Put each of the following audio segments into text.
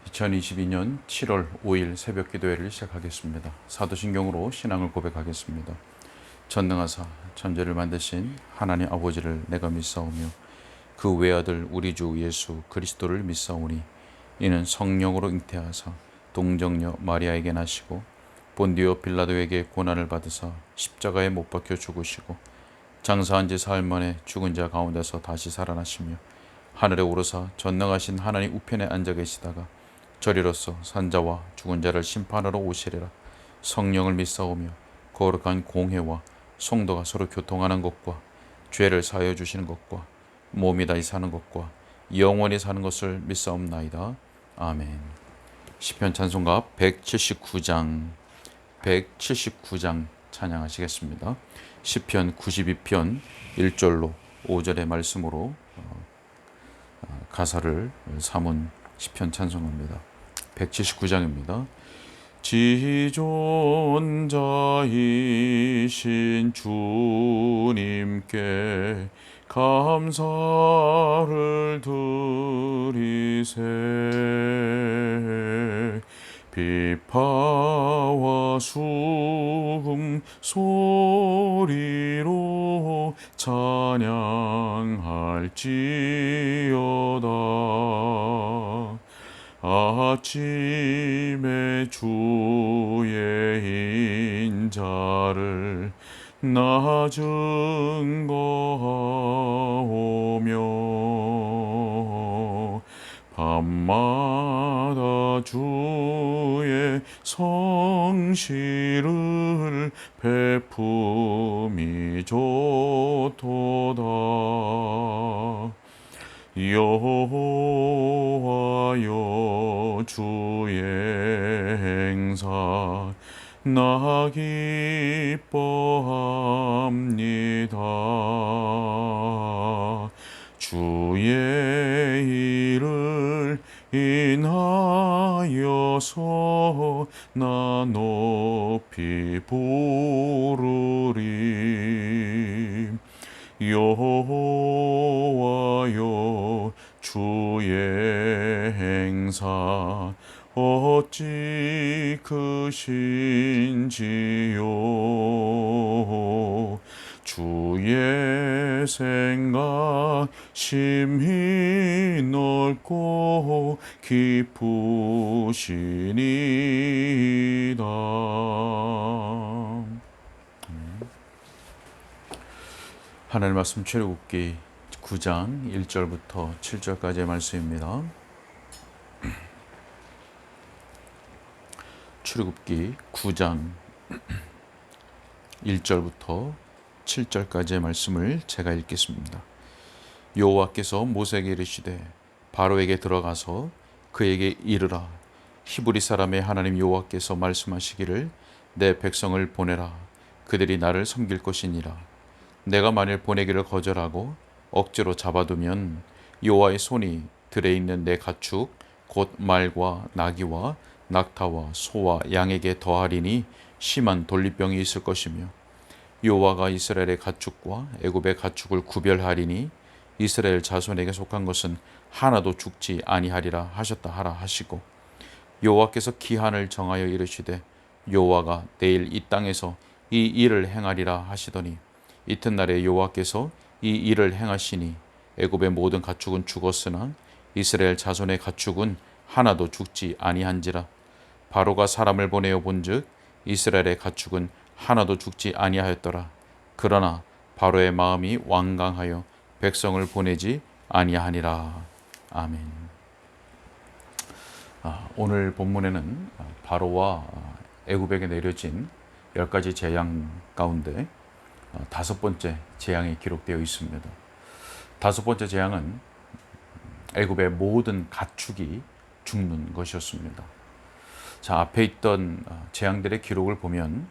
2022년 7월 5일 새벽 기도회를 시작하겠습니다. 사도신경으로 신앙을 고백하겠습니다. 전능하사 천지를 만드신 하나님 아버지를 내가 믿사오며 그 외아들 우리 주 예수 그리스도를 믿사오니 이는 성령으로 잉태하사 동정녀 마리아에게 나시고 본디오 빌라도에게 고난을 받으사 십자가에 못 박혀 죽으시고 장사한 지 사흘 만에 죽은 자 가운데서 다시 살아나시며 하늘에 오르사 전능하신 하나님 우편에 앉아 계시다가 저리로서 산자와 죽은 자를 심판하러 오시리라. 성령을 믿사오며 거룩한 공회와 성도가 서로 교통하는 것과 죄를 사하여 주시는 것과 몸이 다시 사는 것과 영원히 사는 것을 믿사옵나이다. 아멘. 시편 찬송가 179장 찬양하시겠습니다. 시편 92편 1절로 5절의 말씀으로 가사를 삼은 시편 찬송합니다. 179장입니다. 지존자이신 주님께 감사를 드리세. 비파와 수금 소리로 찬양할지어다. 아침에 주의 인자를 나 증거하오며 밤마다 주의 성실을 베품이 좋도다. 여호와여 주의 행사 나 기뻐합니다. 주의 일을 인하여서 나 높이 부르리. 여호와여 주의 행사 어찌 크신지요. 주의 생각 심히 넓고 깊으시니이다. 하나님 말씀 출애굽기 9장 1절부터 7절까지의 말씀입니다. 출애굽기 9장 1절부터 7절까지의 말씀을 제가 읽겠습니다. 여호와께서 모세에게 이르시되 바로에게 들어가서 그에게 이르라. 히브리 사람의 하나님 여호와께서 말씀하시기를 내 백성을 보내라. 그들이 나를 섬길 것이니라. 내가 만일 보내기를 거절하고 억지로 잡아두면 여호와의 손이 들에 있는 내 가축 곧 말과 나귀와 낙타와 소와 양에게 더하리니 심한 돌리병이 있을 것이며 여호와가 이스라엘의 가축과 애굽의 가축을 구별하리니 이스라엘 자손에게 속한 것은 하나도 죽지 아니하리라 하셨다 하라 하시고 여호와께서 기한을 정하여 이르시되 여호와가 내일 이 땅에서 이 일을 행하리라 하시더니 이튿날에 여호와께서 이 일을 행하시니 애굽의 모든 가축은 죽었으나 이스라엘 자손의 가축은 하나도 죽지 아니한지라. 바로가 사람을 보내어 본즉 이스라엘의 가축은 하나도 죽지 아니하였더라. 그러나 바로의 마음이 완강하여 백성을 보내지 아니하니라. 아멘. 오늘 본문에는 바로와 애굽에게 내려진 10가지 재앙 가운데 5번째 재앙이 기록되어 있습니다. 5번째 재앙은 애굽의 모든 가축이 죽는 것이었습니다. 자, 앞에 있던 재앙들의 기록을 보면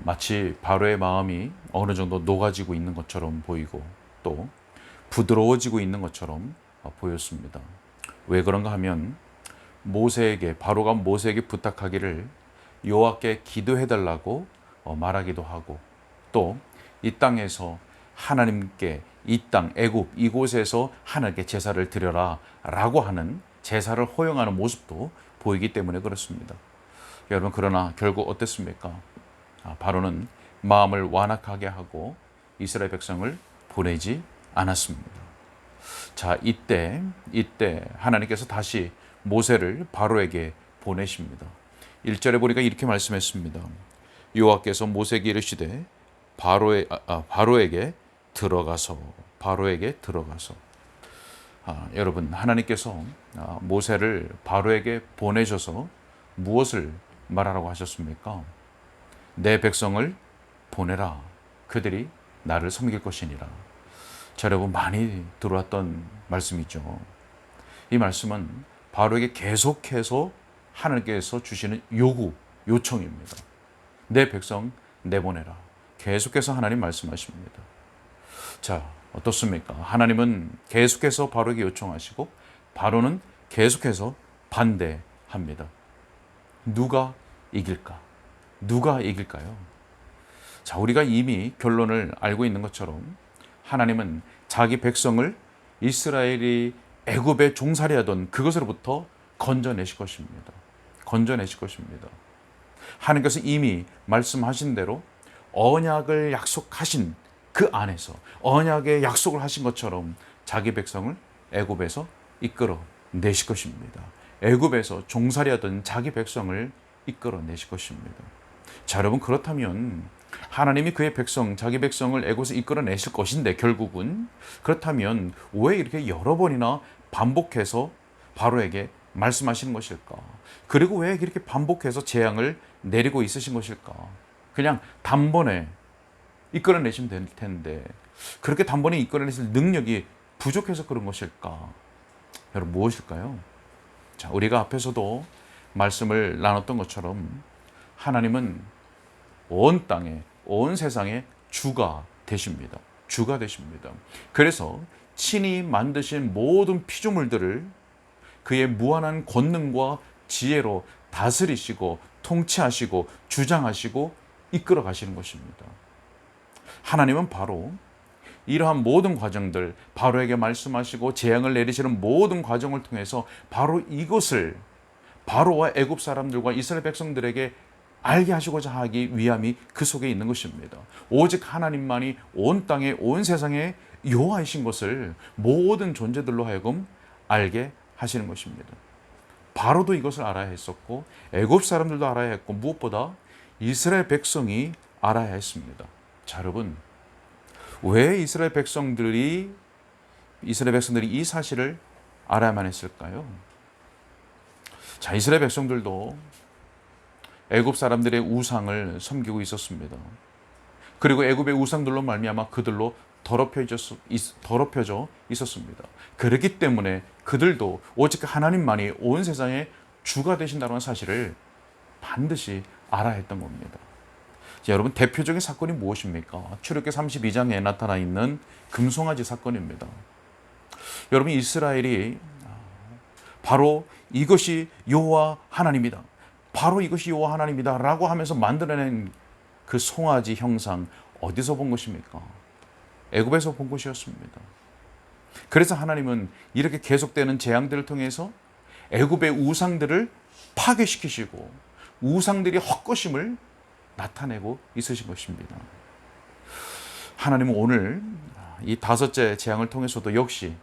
마치 바로의 마음이 어느 정도 녹아지고 있는 것처럼 보이고 또 부드러워지고 있는 것처럼 보였습니다. 왜 그런가 하면 바로가 모세에게 부탁하기를 여호와께 기도해달라고 말하기도 하고 또 이 땅에서 하나님께 이 땅 애굽 이곳에서 하나님께 제사를 드려라 라고 하는 제사를 허용하는 모습도 보이기 때문에 그렇습니다. 여러분, 그러나 결국 어땠습니까? 바로는 마음을 완악하게 하고 이스라엘 백성을 보내지 않았습니다. 자, 이때 하나님께서 다시 모세를 바로에게 보내십니다. 1절에 보니까 이렇게 말씀했습니다. 여호와께서 모세에게 이르시되 바로에게 들어가서 여러분, 하나님께서 모세를 바로에게 보내셔서 무엇을 말하라고 하셨습니까? 내 백성을 보내라. 그들이 나를 섬길 것이니라. 자, 여러분, 많이 들어왔던 말씀이죠. 이 말씀은 바로에게 계속해서 하나님께서 주시는 요청입니다. 내 백성 내보내라. 계속해서 하나님 말씀하십니다. 자, 어떻습니까? 하나님은 계속해서 바로에게 요청하시고 바로는 계속해서 반대합니다. 누가 이길까? 누가 이길까요? 자, 우리가 이미 결론을 알고 있는 것처럼 하나님은 자기 백성을 이스라엘이 애굽에 종살이 하던 그것으로부터 건져내실 것입니다. 하나님께서 이미 말씀하신 대로 언약을 약속하신 그 안에서 언약의 약속을 하신 것처럼 자기 백성을 애굽에서 이끌어 내실 것입니다. 애굽에서 종살이 하던 자기 백성을 이끌어 내실 것입니다. 자, 여러분, 그렇다면 하나님이 그의 백성, 자기 백성을 애굽에서 이끌어 내실 것인데 결국은 그렇다면 왜 이렇게 여러 번이나 반복해서 바로에게 말씀하시는 것일까? 그리고 왜 이렇게 반복해서 재앙을 내리고 있으신 것일까? 그냥 단번에 이끌어내시면 될 텐데 그렇게 단번에 이끌어내실 능력이 부족해서 그런 것일까? 여러분, 무엇일까요? 자, 우리가 앞에서도 말씀을 나눴던 것처럼 하나님은 온 땅에, 온 세상의 주가 되십니다. 그래서 친히 만드신 모든 피조물들을 그의 무한한 권능과 지혜로 다스리시고 통치하시고 주장하시고 이끌어 가시는 것입니다. 하나님은 바로 이러한 모든 과정들, 바로에게 말씀하시고 재앙을 내리시는 모든 과정을 통해서 바로 이것을 바로와 애굽 사람들과 이스라엘 백성들에게 알게 하시고자 하기 위함이 그 속에 있는 것입니다. 오직 하나님만이 온 땅에, 온 세상에 여호와이신 것을 모든 존재들로 하여금 알게 하시는 것입니다. 바로도 이것을 알아야 했었고 애굽 사람들도 알아야 했고 무엇보다 이스라엘 백성이 알아야 했습니다. 자, 여러분, 왜 이스라엘 백성들이 이 사실을 알아야만 했을까요? 자, 이스라엘 백성들도 애굽 사람들의 우상을 섬기고 있었습니다. 그리고 애굽의 우상들로 말미암아 그들로 더럽혀져 있었습니다. 그렇기 때문에 그들도 오직 하나님만이 온 세상의 주가 되신다는 사실을 반드시 알아야 했던 겁니다. 자, 여러분, 대표적인 사건이 무엇입니까? 출애굽기 32장에 나타나 있는 금송아지 사건입니다. 여러분, 이스라엘이 바로 이것이 여호와 하나님이다, 바로 이것이 여호와 하나님이다 라고 하면서 만들어낸 그 송아지 형상, 어디서 본 것입니까? 애굽에서 본 것이었습니다. 그래서 하나님은 이렇게 계속되는 재앙들을 통해서 애굽의 우상들을 파괴시키시고 우상들이 헛것임을 나타내고 있으신 것입니다. 하나님은 오늘 이 다섯째 재앙을 통해서도 역시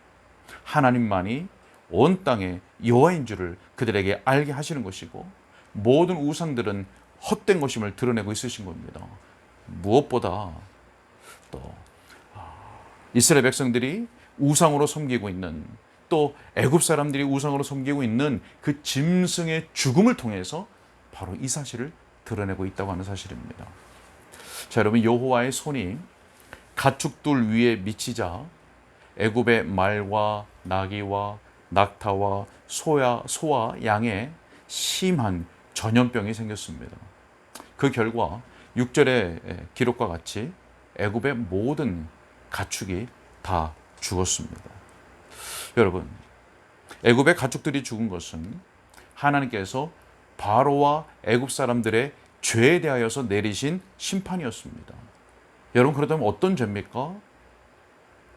하나님만이 온 땅의 여호와인 줄을 그들에게 알게 하시는 것이고 모든 우상들은 헛된 것임을 드러내고 있으신 겁니다. 무엇보다 또 이스라엘 백성들이 우상으로 섬기고 있는, 또 애굽 사람들이 우상으로 섬기고 있는 그 짐승의 죽음을 통해서 바로 이 사실을 드러내고 있다고 하는 사실입니다. 자, 여러분, 여호와의 손이 가축들 위에 미치자 애굽의 말과 나귀와 낙타와 소와 양에 심한 전염병이 생겼습니다. 그 결과 6절의 기록과 같이 애굽의 모든 가축이 다 죽었습니다. 여러분, 애굽의 가축들이 죽은 것은 하나님께서 바로와 애굽 사람들의 죄에 대하여서 내리신 심판이었습니다. 여러분, 그렇다면 어떤 죄입니까?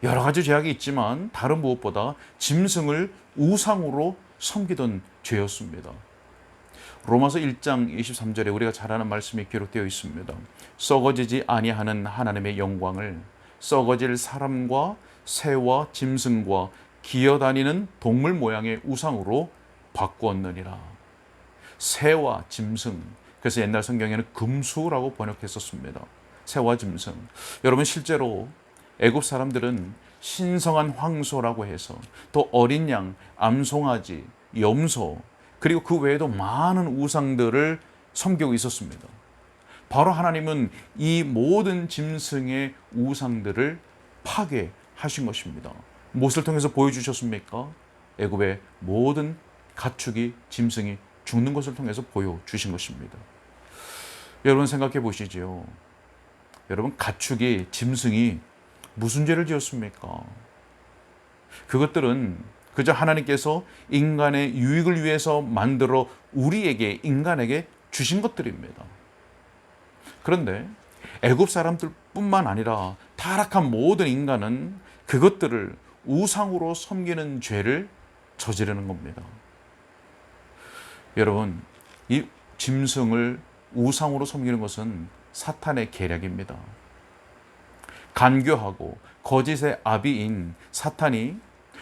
여러 가지 죄악이 있지만 다른 무엇보다 짐승을 우상으로 섬기던 죄였습니다. 로마서 1장 23절에 우리가 잘 아는 말씀이 기록되어 있습니다. 썩어지지 아니하는 하나님의 영광을 썩어질 사람과 새와 짐승과 기어다니는 동물 모양의 우상으로 바꾸었느니라. 새와 짐승, 그래서 옛날 성경에는 금수라고 번역했었습니다. 새와 짐승. 여러분, 실제로 애굽 사람들은 신성한 황소라고 해서 또 어린 양, 암송아지, 염소, 그리고 그 외에도 많은 우상들을 섬기고 있었습니다. 바로 하나님은 이 모든 짐승의 우상들을 파괴하신 것입니다. 무엇을 통해서 보여주셨습니까? 애굽의 모든 가축이, 짐승이 죽는 것을 통해서 보여주신 것입니다. 여러분 생각해 보시죠. 여러분, 가축이, 짐승이 무슨 죄를 지었습니까? 그것들은 그저 하나님께서 인간의 유익을 위해서 만들어 우리에게, 인간에게 주신 것들입니다. 그런데 애굽 사람들뿐만 아니라 타락한 모든 인간은 그것들을 우상으로 섬기는 죄를 저지르는 겁니다. 여러분, 이 짐승을 우상으로 섬기는 것은 사탄의 계략입니다. 간교하고 거짓의 아비인 사탄이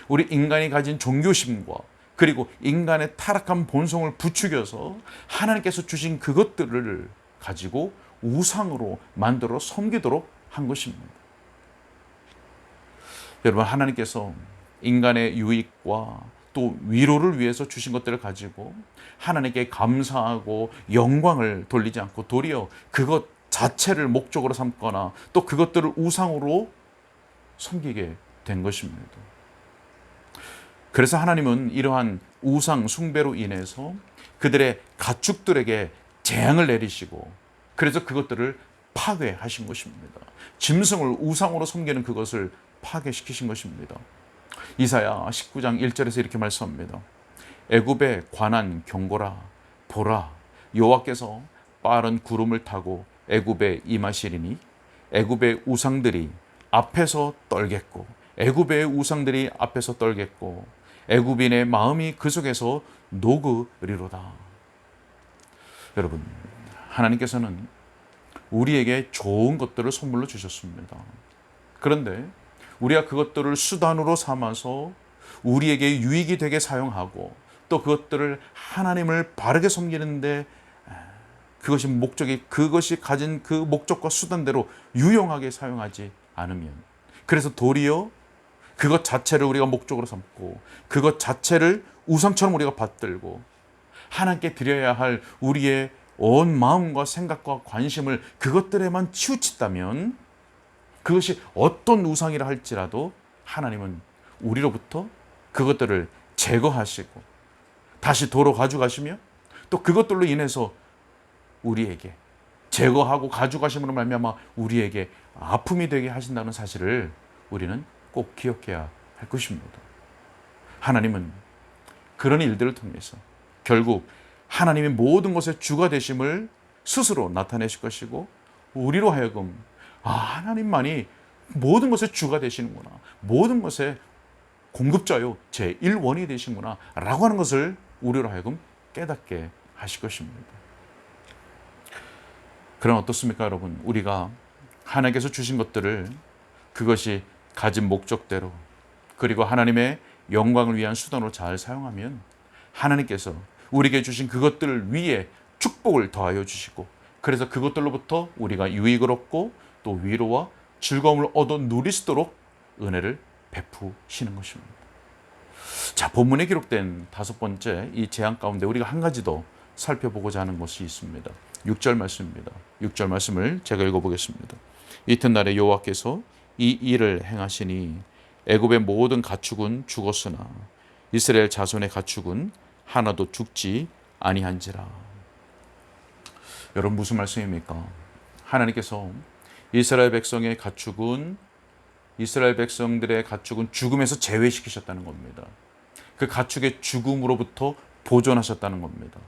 우리 인간이 가진 종교심과 그리고 인간의 타락한 본성을 부추겨서 하나님께서 주신 그것들을 가지고 우상으로 만들어 섬기도록 한 것입니다. 여러분, 하나님께서 인간의 유익과 또 위로를 위해서 주신 것들을 가지고 하나님께 감사하고 영광을 돌리지 않고 도리어 그것 자체를 목적으로 삼거나 또 그것들을 우상으로 섬기게 된 것입니다. 그래서 하나님은 이러한 우상 숭배로 인해서 그들의 가축들에게 재앙을 내리시고 그래서 그것들을 파괴하신 것입니다. 짐승을 우상으로 섬기는 그것을 파괴시키신 것입니다. 이사야 19장 1절에서 이렇게 말씀합니다. 애굽에 관한 경고라, 보라, 여호와께서 빠른 구름을 타고 애굽에 임하시리니 애굽의 우상들이 앞에서 떨겠고 애굽의 우상들이 앞에서 떨겠고 애굽인의 마음이 그 속에서 녹으리로다. 여러분, 하나님께서는 우리에게 좋은 것들을 선물로 주셨습니다. 그런데 우리가 그것들을 수단으로 삼아서 우리에게 유익이 되게 사용하고 또 그것들을 하나님을 바르게 섬기는데 그것이 목적이, 그것이 가진 그 목적과 수단대로 유용하게 사용하지 않으면, 그래서 도리어 그것 자체를 우리가 목적으로 삼고 그것 자체를 우상처럼 우리가 받들고 하나님께 드려야 할 우리의 온 마음과 생각과 관심을 그것들에만 치우친다면 그것이 어떤 우상이라 할지라도 하나님은 우리로부터 그것들을 제거하시고 다시 도로 가져가시며 또 그것들로 인해서 우리에게 제거하고 가져가심으로 말미암아 우리에게 아픔이 되게 하신다는 사실을 우리는 꼭 기억해야 할 것입니다. 하나님은 그런 일들을 통해서 결국 하나님의 모든 것의 주가 되심을 스스로 나타내실 것이고 우리로 하여금 하나님만이 모든 것의 주가 되시는구나, 모든 것의 공급자요 제1원이 되시는구나 라고 하는 것을 우리로 하여금 깨닫게 하실 것입니다. 그럼 어떻습니까, 여러분? 우리가 하나님께서 주신 것들을 그것이 가진 목적대로 그리고 하나님의 영광을 위한 수단으로 잘 사용하면 하나님께서 우리에게 주신 그것들 위에 축복을 더하여 주시고 그래서 그것들로부터 우리가 유익을 얻고 또 위로와 즐거움을 얻어 누릴 수 있도록 은혜를 베푸시는 것입니다. 자, 본문에 기록된 다섯 번째 이 재앙 가운데 우리가 한 가지 더 살펴보고자 하는 것이 있습니다. 6절 말씀입니다. 6절 말씀을 제가 읽어보겠습니다. 이튿날에 여호와께서 이 일을 행하시니 애굽의 모든 가축은 죽었으나 이스라엘 자손의 가축은 하나도 죽지 아니한지라. 여러분, 무슨 말씀입니까? 하나님께서 이스라엘 백성의 가축은, 이스라엘 백성들의 가축은 죽음에서 제외시키셨다는 겁니다. 그 가축의 죽음으로부터 보존하셨다는 겁니다.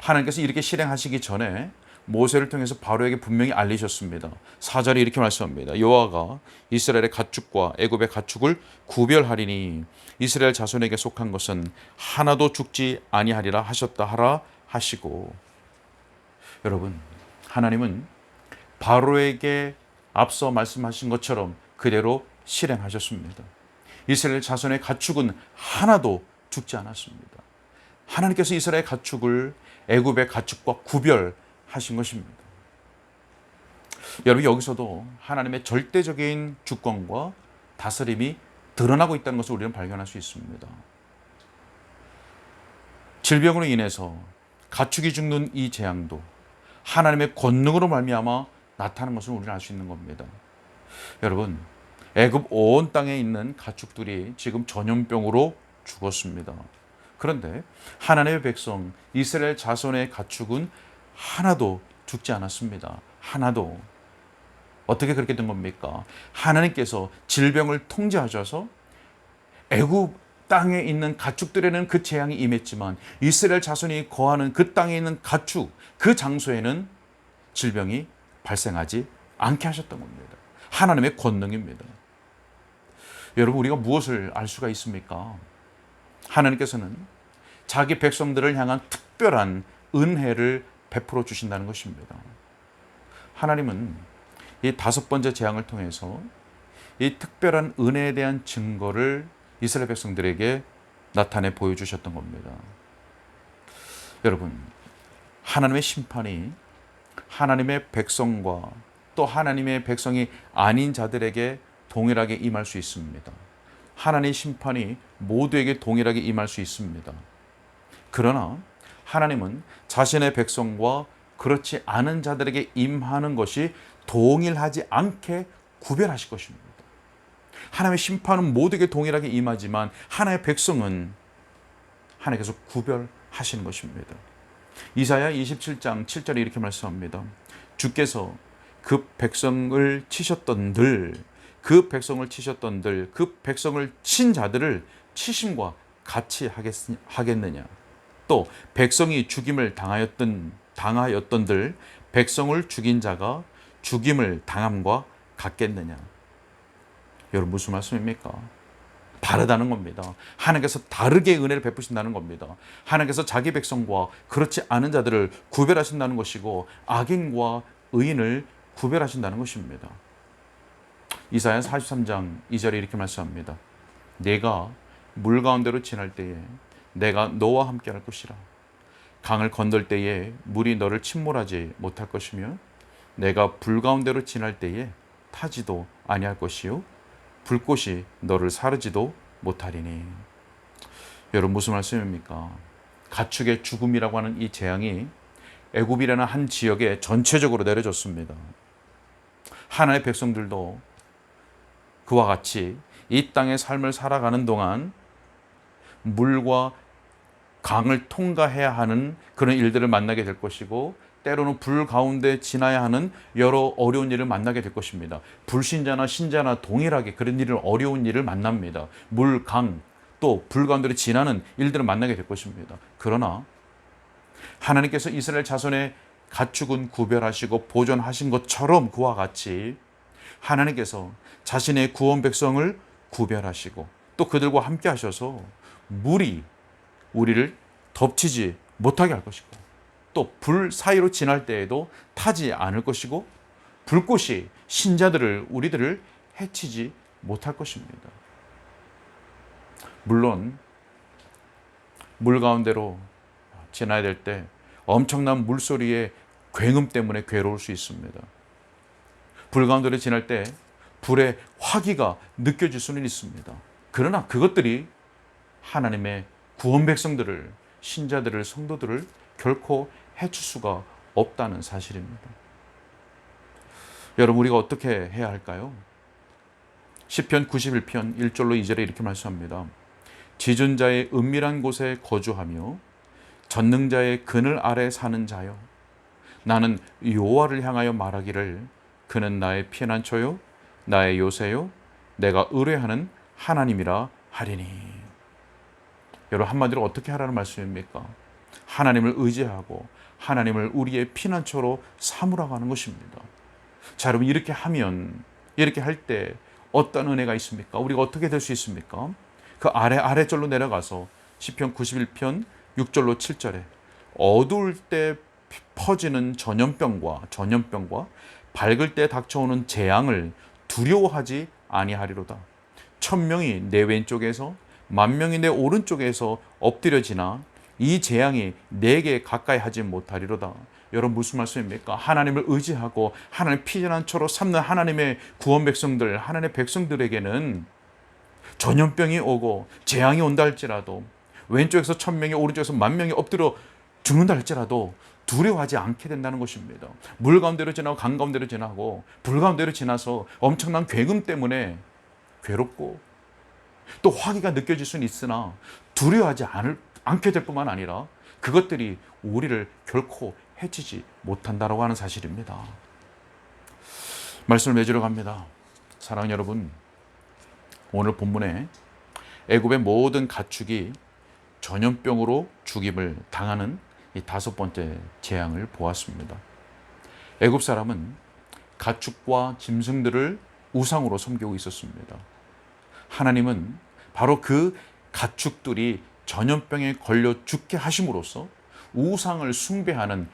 하나님께서 이렇게 실행하시기 전에 모세를 통해서 바로에게 분명히 알리셨습니다. 4절에 이렇게 말씀합니다. 여호와가 이스라엘의 가축과 애굽의 가축을 구별하리니 이스라엘 자손에게 속한 것은 하나도 죽지 아니하리라 하셨다 하라 하시고, 여러분, 하나님은 바로에게 앞서 말씀하신 것처럼 그대로 실행하셨습니다. 이스라엘 자손의 가축은 하나도 죽지 않았습니다. 하나님께서 이스라엘 가축을 애굽의 가축과 구별하신 것입니다. 여러분, 여기서도 하나님의 절대적인 주권과 다스림이 드러나고 있다는 것을 우리는 발견할 수 있습니다. 질병으로 인해서 가축이 죽는 이 재앙도 하나님의 권능으로 말미암아 나타나는 것을 우리는 알 수 있는 겁니다. 여러분, 애굽 온 땅에 있는 가축들이 지금 전염병으로 죽었습니다. 그런데 하나님의 백성 이스라엘 자손의 가축은 하나도 죽지 않았습니다. 하나도. 어떻게 그렇게 된 겁니까? 하나님께서 질병을 통제하셔서 애굽 땅에 있는 가축들에는 그 재앙이 임했지만 이스라엘 자손이 거하는 그 땅에 있는 가축, 그 장소에는 질병이 발생하지 않게 하셨던 겁니다. 하나님의 권능입니다. 여러분, 우리가 무엇을 알 수가 있습니까? 하나님께서는 자기 백성들을 향한 특별한 은혜를 베풀어 주신다는 것입니다. 하나님은 이 5번째 재앙을 통해서 이 특별한 은혜에 대한 증거를 이스라엘 백성들에게 나타내 보여주셨던 겁니다. 여러분, 하나님의 심판이 하나님의 백성과 또 하나님의 백성이 아닌 자들에게 동일하게 임할 수 있습니다. 하나님의 심판이 모두에게 동일하게 임할 수 있습니다. 그러나 하나님은 자신의 백성과 그렇지 않은 자들에게 임하는 것이 동일하지 않게 구별하실 것입니다. 하나님의 심판은 모두에게 동일하게 임하지만 하나님의 백성은 하나님께서 구별하시는 것입니다. 이사야 27장 7절에 이렇게 말씀합니다. 주께서 그 백성을 치셨던들, 그 백성을 친 자들을 치심과 같이 하겠느냐. 또 백성이 죽임을 당하였던들 백성을 죽인 자가 죽임을 당함과 같겠느냐. 여러분, 무슨 말씀입니까? 다르다는 겁니다. 하나님께서 다르게 은혜를 베푸신다는 겁니다. 하나님께서 자기 백성과 그렇지 않은 자들을 구별하신다는 것이고 악인과 의인을 구별하신다는 것입니다. 이사야 43장 2절에 이렇게 말씀합니다. 내가 물 가운데로 지날 때에 내가 너와 함께 할 것이라. 강을 건널 때에 물이 너를 침몰하지 못할 것이며 내가 불 가운데로 지날 때에 타지도 아니할 것이요 불꽃이 너를 사르지도 못하리니. 여러분, 무슨 말씀입니까? 가축의 죽음이라고 하는 이 재앙이 애굽이라는 한 지역에 전체적으로 내려졌습니다. 하나님의 백성들도 그와 같이 이 땅의 삶을 살아가는 동안 물과 강을 통과해야 하는 그런 일들을 만나게 될 것이고 때로는 불 가운데 지나야 하는 여러 어려운 일을 만나게 될 것입니다. 불신자나 신자나 동일하게 그런 일을 어려운 일을 만납니다. 물, 강, 또 불 가운데로 지나는 일들을 만나게 될 것입니다. 그러나 하나님께서 이스라엘 자손의 가축은 구별하시고 보존하신 것처럼 그와 같이 하나님께서 자신의 구원 백성을 구별하시고 또 그들과 함께 하셔서 물이 우리를 덮치지 못하게 할 것이고 또 불 사이로 지날 때에도 타지 않을 것이고 불꽃이 신자들을 우리들을 해치지 못할 것입니다. 물론 물 가운데로 지나야 될 때 엄청난 물소리의 굉음 때문에 괴로울 수 있습니다. 불 가운데로 지날 때 불의 화기가 느껴질 수는 있습니다. 그러나 그것들이 하나님의 구원 백성들을, 신자들을, 성도들을 결코 해칠 수가 없다는 사실입니다. 여러분, 우리가 어떻게 해야 할까요? 시편 91편 1절로 2절에 이렇게 말씀합니다. 지존 자의 은밀한 곳에 거주하며 전능자의 그늘 아래 사는 자여, 나는 여호와를 향하여 말하기를 그는 나의 피난처요 나의 요새요 내가 의뢰하는 하나님이라 하리니. 여러분, 한마디로 어떻게 하라는 말씀입니까? 하나님을 의지하고 하나님을 우리의 피난처로 삼으라고 하는 것입니다. 자, 여러분, 이렇게 하면, 이렇게 할 때 어떤 은혜가 있습니까? 우리가 어떻게 될 수 있습니까? 그 아래절로 내려가서 시편 91편 6절로 7절에 어두울 때 퍼지는 전염병과 밝을 때 닥쳐오는 재앙을 두려워하지 아니하리로다. 1000명이 내 왼쪽에서 10,000명이 내 오른쪽에서 엎드려지나 이 재앙이 내게 가까이 하지 못하리로다. 여러분, 무슨 말씀입니까? 하나님을 의지하고 하나님 피난처로 삼는 하나님의 구원 백성들, 하나님의 백성들에게는 전염병이 오고 재앙이 온다 할지라도, 왼쪽에서 1000명이 오른쪽에서 10,000명이 엎드려 죽는다 할지라도 두려워하지 않게 된다는 것입니다. 물 가운데로 지나고 강 가운데로 지나고 불 가운데로 지나서 엄청난 괴금 때문에 괴롭고 또 화기가 느껴질 수는 있으나 두려워하지 않게 될 뿐만 아니라 그것들이 우리를 결코 해치지 못한다라고 하는 사실입니다. 말씀을 맺으러 갑니다. 사랑하는 여러분, 오늘 본문에 애굽의 모든 가축이 전염병으로 죽임을 당하는 이 5번째 재앙을 보았습니다. 애굽 사람은 가축과 짐승들을 우상으로 섬기고 있었습니다. 하나님은 바로 그 가축들이 전염병에 걸려 죽게 하심으로써 우상을 숭배하는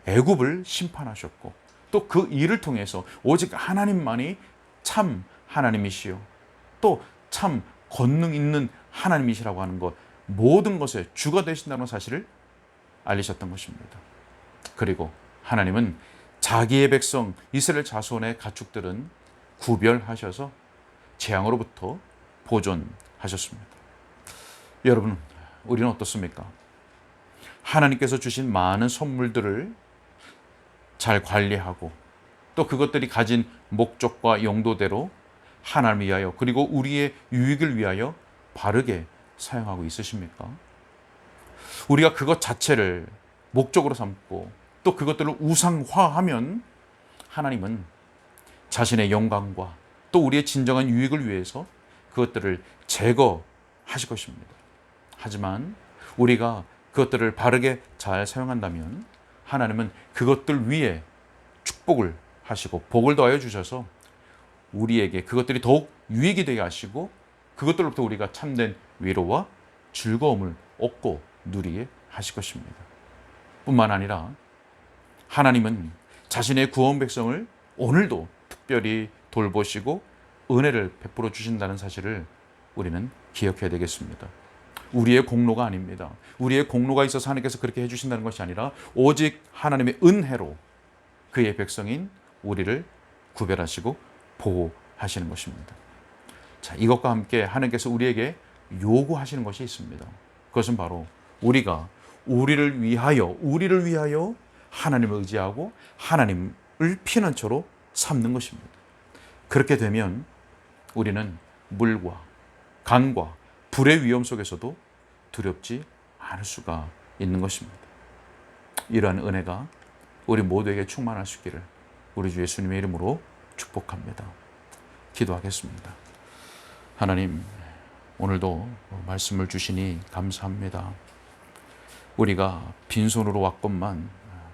애굽을 심판하셨고, 또 그 일을 통해서 오직 하나님만이 참 하나님이시요 또 참 권능 있는 하나님이시라고 하는 것, 모든 것의 주가 되신다는 사실을 알리셨던 것입니다. 그리고 하나님은 자기의 백성 이스라엘 자손의 가축들은 구별하셔서 재앙으로부터 보존하셨습니다. 여러분, 우리는 어떻습니까? 하나님께서 주신 많은 선물들을 잘 관리하고 또 그것들이 가진 목적과 용도대로 하나님을 위하여, 그리고 우리의 유익을 위하여 바르게 사용하고 있으십니까? 우리가 그것 자체를 목적으로 삼고 또 그것들을 우상화하면 하나님은 자신의 영광과 또 우리의 진정한 유익을 위해서 그것들을 제거하실 것입니다. 하지만 우리가 그것들을 바르게 잘 사용한다면 하나님은 그것들 위에 축복을 하시고 복을 더하여 주셔서 우리에게 그것들이 더욱 유익이 되게 하시고 그것들로부터 우리가 참된 위로와 즐거움을 얻고 누리게 하실 것입니다. 뿐만 아니라 하나님은 자신의 구원 백성을 오늘도 특별히 돌보시고 은혜를 베풀어 주신다는 사실을 우리는 기억해야 되겠습니다. 우리의 공로가 아닙니다. 우리의 공로가 있어서 하나님께서 그렇게 해주신다는 것이 아니라 오직 하나님의 은혜로 그의 백성인 우리를 구별하시고 보호하시는 것입니다. 자, 이것과 함께 하나님께서 우리에게 요구하시는 것이 있습니다. 그것은 바로 우리가 우리를 위하여 하나님을 의지하고 하나님을 피난처로 삼는 것입니다. 그렇게 되면 우리는 물과 강과 불의 위험 속에서도 두렵지 않을 수가 있는 것입니다. 이러한 은혜가 우리 모두에게 충만할 수 있기를 우리 주 예수님의 이름으로 축복합니다. 기도하겠습니다. 하나님, 오늘도 말씀을 주시니 감사합니다. 우리가 빈손으로 왔건만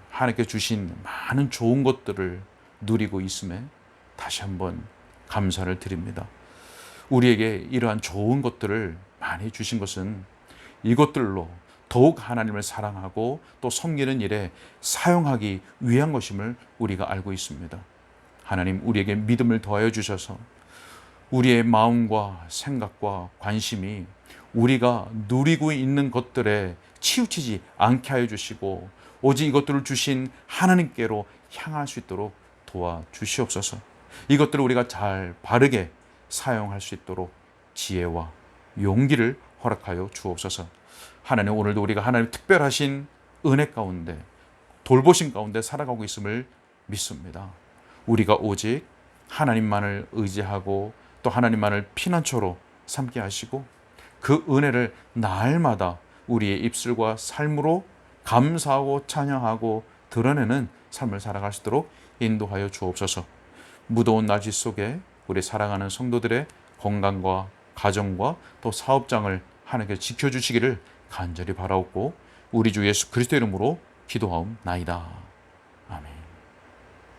하나님께 주신 많은 좋은 것들을 누리고 있음에 다시 한번 감사를 드립니다. 우리에게 이러한 좋은 것들을 많이 주신 것은 이것들로 더욱 하나님을 사랑하고 또 섬기는 일에 사용하기 위한 것임을 우리가 알고 있습니다. 하나님, 우리에게 믿음을 더하여 주셔서 우리의 마음과 생각과 관심이 우리가 누리고 있는 것들에 치우치지 않게 하여 주시고 오직 이것들을 주신 하나님께로 향할 수 있도록 도와주시옵소서. 이것들을 우리가 잘 바르게 사용할 수 있도록 지혜와 용기를 허락하여 주옵소서. 하나님, 오늘도 우리가 하나님 특별하신 은혜 가운데 돌보심 가운데 살아가고 있음을 믿습니다. 우리가 오직 하나님만을 의지하고 또 하나님만을 피난처로 삼게 하시고 그 은혜를 날마다 우리의 입술과 삶으로 감사하고 찬양하고 드러내는 삶을 살아갈 수 있도록 인도하여 주옵소서. 무더운 날씨 속에 우리 사랑하는 성도들의 건강과 가정과 또 사업장을 하나님께 지켜주시기를 간절히 바라옵고 우리 주 예수 그리스도 이름으로 기도하옵나이다.